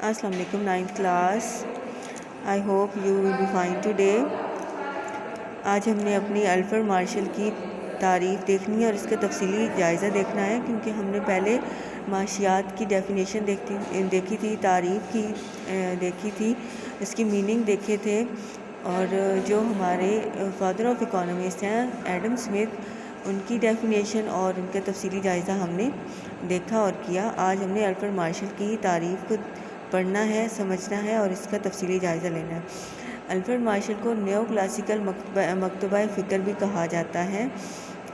السلام علیکم 9th class. I hope you will be fine today. آج ہم نے اپنی الفر مارشل کی تعریف دیکھنی ہے اور اس کا تفصیلی جائزہ دیکھنا ہے، کیونکہ ہم نے پہلے معاشیات کی ڈیفینیشن دیکھی تھی، تعریف کی دیکھی تھی، اس کی میننگ دیکھے تھے، اور جو ہمارے فادر آف اکانومسٹ ہیں ایڈم اسمتھ، ان کی ڈیفینیشن اور ان کا تفصیلی جائزہ ہم نے دیکھا اور کیا. آج ہم نے الفر مارشل کی تعریف کو پڑھنا ہے، سمجھنا ہے اور اس کا تفصیلی جائزہ لینا ہے. الفریڈ مارشل کو نیو کلاسیکل مکتبہ فکر بھی کہا جاتا ہے،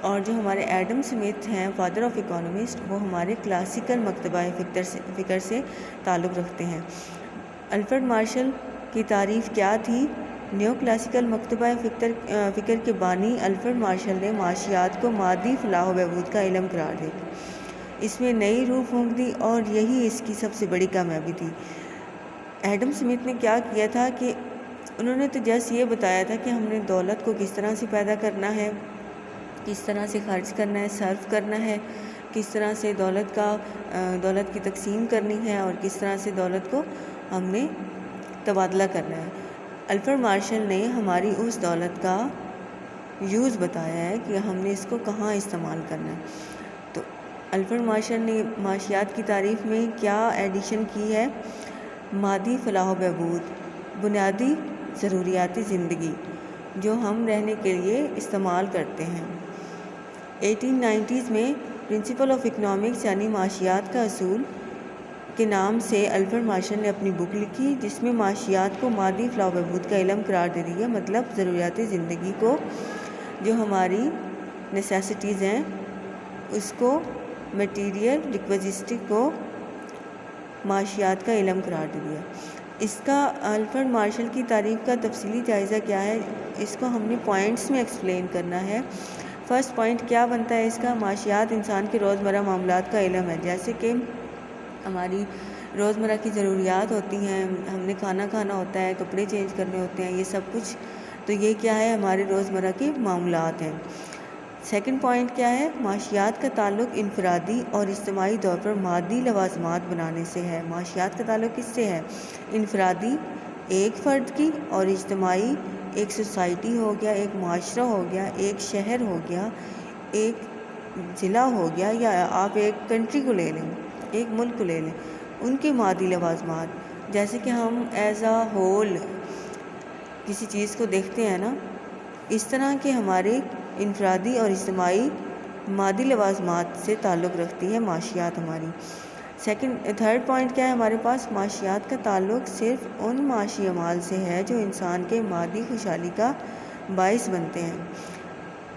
اور جو ہمارے ایڈم اسمتھ ہیں فادر آف اکانومسٹ، وہ ہمارے کلاسیکل مکتبہ فکر سے تعلق رکھتے ہیں. الفریڈ مارشل کی تعریف کیا تھی؟ نیو کلاسیکل مکتبہ فکر کے بانی الفریڈ مارشل نے معاشیات کو مادی فلاح و بہبود کا علم قرار دیا، اس میں نئی روح پھونک دی، اور یہی اس کی سب سے بڑی کامیابی تھی. ایڈم اسمتھ نے کیا کیا تھا کہ انہوں نے تو جس یہ بتایا تھا کہ ہم نے دولت کو کس طرح سے پیدا کرنا ہے، کس طرح سے خرچ کرنا ہے، صرف کرنا ہے، کس طرح سے دولت کی تقسیم کرنی ہے، اور کس طرح سے دولت کو ہم نے تبادلہ کرنا ہے. الفریڈ مارشل نے ہماری اس دولت کا یوز بتایا ہے کہ ہم نے اس کو کہاں استعمال کرنا ہے. تو الفریڈ مارشل نے معاشیات کی تعریف میں کیا ایڈیشن کی ہے؟ مادی فلاح و بہبود، بنیادی ضروریات زندگی جو ہم رہنے کے لیے استعمال کرتے ہیں. 1890s میں پرنسپل آف اکنامکس یعنی معاشیات کا اصول کے نام سے الفریڈ مارشل نے اپنی بک لکھی، جس میں معاشیات کو مادی فلاح و بہبود کا علم قرار دے دیا. مطلب ضروریات زندگی کو، جو ہماری نیسیسٹیز ہیں، اس کو، میٹیریل ریکوزسٹی کو معاشیات کا علم قرار دے دیا. اس کا الفریڈ مارشل کی تعریف کا تفصیلی جائزہ کیا ہے؟ اس کو ہم نے پوائنٹس میں ایکسپلین کرنا ہے. فرسٹ پوائنٹ کیا بنتا ہے اس کا؟ معاشیات انسان کے روزمرہ معاملات کا علم ہے. جیسے کہ ہماری روزمرہ کی ضروریات ہوتی ہیں، ہم نے کھانا کھانا ہوتا ہے، کپڑے چینج کرنے ہوتے ہیں، یہ سب کچھ، تو یہ کیا ہے؟ ہمارے روزمرہ کے معاملات ہیں. سیکنڈ پوائنٹ کیا ہے؟ معاشیات کا تعلق انفرادی اور اجتماعی طور پر مادی لوازمات بنانے سے ہے. معاشیات کا تعلق کس سے ہے؟ انفرادی، ایک فرد کی، اور اجتماعی، ایک سوسائٹی ہو گیا، ایک معاشرہ ہو گیا، ایک شہر ہو گیا، ایک ضلع ہو گیا، یا آپ ایک کنٹری کو لے لیں، ایک ملک کو لے لیں، ان کے مادی لوازمات. جیسے کہ ہم ایز اے ہول کسی چیز کو دیکھتے ہیں نا، اس طرح کے ہمارے انفرادی اور اجتماعی مادی لوازمات سے تعلق رکھتی ہے معاشیات ہماری. تھرڈ پوائنٹ کیا ہے ہمارے پاس؟ معاشیات کا تعلق صرف ان معاشی اعمال سے ہے جو انسان کے مادی خوشحالی کا باعث بنتے ہیں.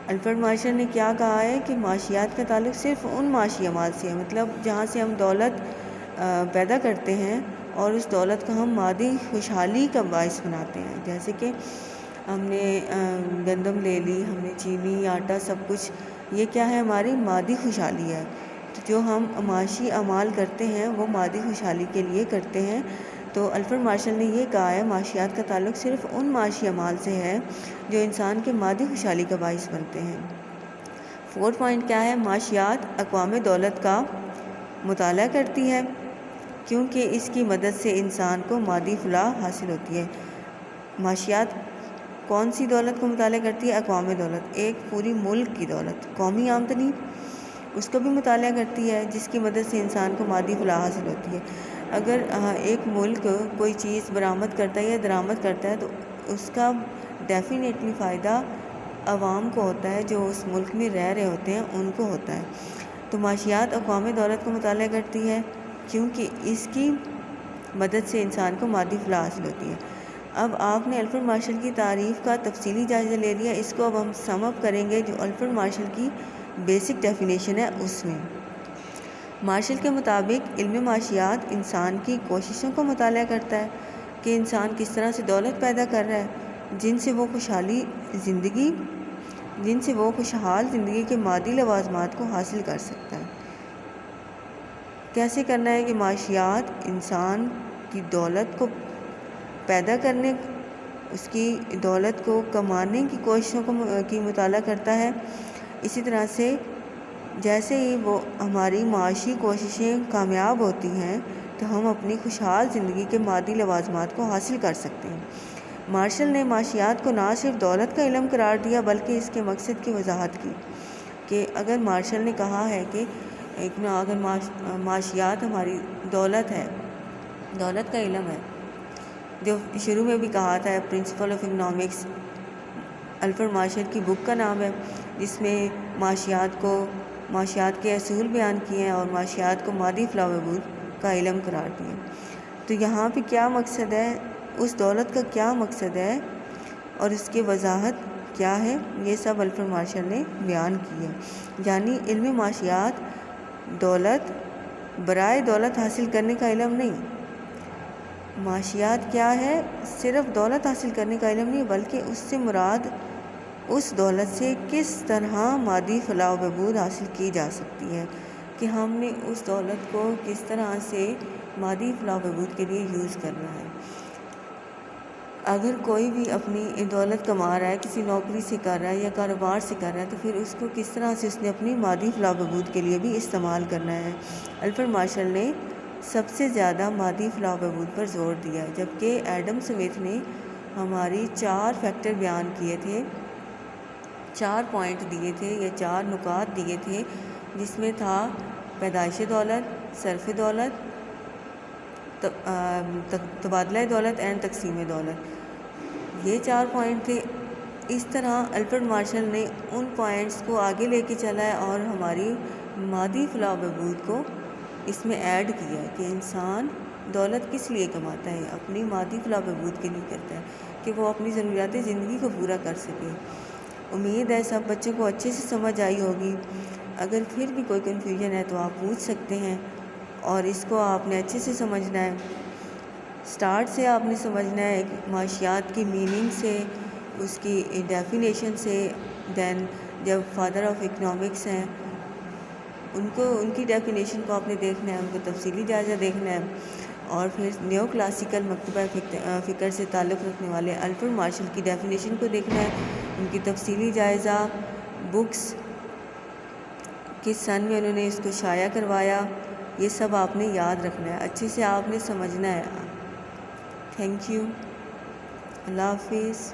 الفریڈ مارشل نے کیا کہا ہے کہ معاشیات کا تعلق صرف ان معاشی اعمال سے ہے، مطلب جہاں سے ہم دولت پیدا کرتے ہیں اور اس دولت کو ہم مادی خوشحالی کا باعث بناتے ہیں. جیسے کہ ہم نے گندم لے لی، ہم نے چینی، آٹا، سب کچھ، یہ کیا ہے؟ ہماری مادی خوشحالی ہے. تو جو ہم معاشی اعمال کرتے ہیں وہ مادی خوشحالی کے لیے کرتے ہیں. تو الفریڈ مارشل نے یہ کہا ہے معاشیات کا تعلق صرف ان معاشی اعمال سے ہے جو انسان کے مادی خوشحالی کا باعث بنتے ہیں. فورتھ پوائنٹ کیا ہے؟ معاشیات اقوام دولت کا مطالعہ کرتی ہے، کیونکہ اس کی مدد سے انسان کو مادی فلاح حاصل ہوتی ہے. معاشیات کون سی دولت کو مطالعہ کرتی ہے؟ اقوام دولت، ایک پوری ملک کی دولت، قومی آمدنی، اس کو بھی مطالعہ کرتی ہے، جس کی مدد سے انسان کو مادی فلاح حاصل ہوتی ہے. اگر ایک ملک کوئی چیز برآمد کرتا ہے یا درآمد کرتا ہے تو اس کا ڈیفینیٹلی فائدہ عوام کو ہوتا ہے، جو اس ملک میں رہ رہے ہوتے ہیں ان کو ہوتا ہے. تو معاشیات اقوام دولت کو مطالعہ کرتی ہے کیونکہ اس کی مدد سے انسان کو مادی فلاح حاصل ہوتی ہے. اب آپ نے الفریڈ مارشل کی تعریف کا تفصیلی جائزہ لے لیا، اس کو اب ہم سم اپ کریں گے. جو الفریڈ مارشل کی بیسک ڈیفینیشن ہے اس میں مارشل کے مطابق علم معاشیات انسان کی کوششوں کو مطالعہ کرتا ہے کہ انسان کس طرح سے دولت پیدا کر رہا ہے جن سے وہ خوشحال زندگی کے مادی لوازمات کو حاصل کر سکتا ہے. کیسے کرنا ہے کہ معاشیات انسان کی دولت کو پیدا کرنے، اس کی دولت کو کمانے کی کوششوں کی مطالعہ کرتا ہے. اسی طرح سے جیسے ہی وہ ہماری معاشی کوششیں کامیاب ہوتی ہیں تو ہم اپنی خوشحال زندگی کے مادی لوازمات کو حاصل کر سکتے ہیں۔ مارشل نے معاشیات کو نہ صرف دولت کا علم قرار دیا بلکہ اس کے مقصد کی وضاحت کی کہ اگر مارشل نے کہا ہے کہ اگر معاشیات ہماری دولت ہے، دولت کا علم ہے، جو شروع میں بھی کہا تھا principle of economics Alfred Marshall کی بک کا نام ہے، جس میں معاشیات کے اصول بیان کیے ہیں اور معاشیات کو مادی فلاح و بہبود کا علم قرار دیا۔ تو یہاں پہ کیا مقصد ہے، اس دولت کا کیا مقصد ہے اور اس کی وضاحت کیا ہے، یہ سب الفریڈ مارشل نے بیان کی ہے۔ یعنی علم معاشیات دولت برائے دولت حاصل کرنے کا علم نہیں، معاشیات کیا ہے، صرف دولت حاصل کرنے کا علم نہیں بلکہ اس سے مراد اس دولت سے کس طرح مادی فلاح و بہبود حاصل کی جا سکتی ہے، کہ ہم نے اس دولت کو کس طرح سے مادی فلاح و بہبود کے لیے یوز کرنا ہے۔ اگر کوئی بھی اپنی دولت کما رہا ہے، کسی نوکری سے کر رہا ہے یا کاروبار سے کر رہا ہے، تو پھر اس کو کس طرح سے اس نے اپنی مادی فلاح و بہبود کے لیے بھی استعمال کرنا ہے۔ الفریڈ مارشل نے سب سے زیادہ مادی فلاح و بہبود پر زور دیا، جبکہ ایڈم سمتھ نے ہماری 4 فیکٹر بیان کیے تھے، 4 پوائنٹ دیے تھے یا 4 نکات دیے تھے، جس میں تھا پیدائش دولت، صرف دولت، تبادلہ دولت اینڈ تقسیم دولت، یہ 4 پوائنٹ تھے۔ اس طرح الفریڈ مارشل نے ان پوائنٹس کو آگے لے کے چلا ہے اور ہماری مادی فلاح و بہبود کو اس میں ایڈ کیا کہ انسان دولت کس لیے کماتا ہے، اپنی مادی فلاح و بہبود کے لیے کرتا ہے کہ وہ اپنی ضروریات زندگی کو پورا کر سکے۔ امید ہے سب بچوں کو اچھے سے سمجھ آئی ہوگی۔ اگر پھر بھی کوئی کنفیوژن ہے تو آپ پوچھ سکتے ہیں، اور اس کو آپ نے اچھے سے سمجھنا ہے، سٹارٹ سے آپ نے سمجھنا ہے، معاشیات کی میننگ سے، اس کی ڈیفینیشن سے، دین جب فادر آف اکنامکس ہیں ان کی ڈیفینیشن کو آپ نے دیکھنا ہے، ان کو تفصیلی جائزہ دیکھنا ہے، اور پھر نیو کلاسیکل مکتبہ فکر سے تعلق رکھنے والے الفریڈ مارشل کی ڈیفینیشن کو دیکھنا ہے، ان کی تفصیلی جائزہ، بکس کس سن میں انہوں نے اس کو شائع کروایا، یہ سب آپ نے یاد رکھنا ہے، اچھے سے آپ نے سمجھنا ہے۔ تھینک یو، اللہ حافظ۔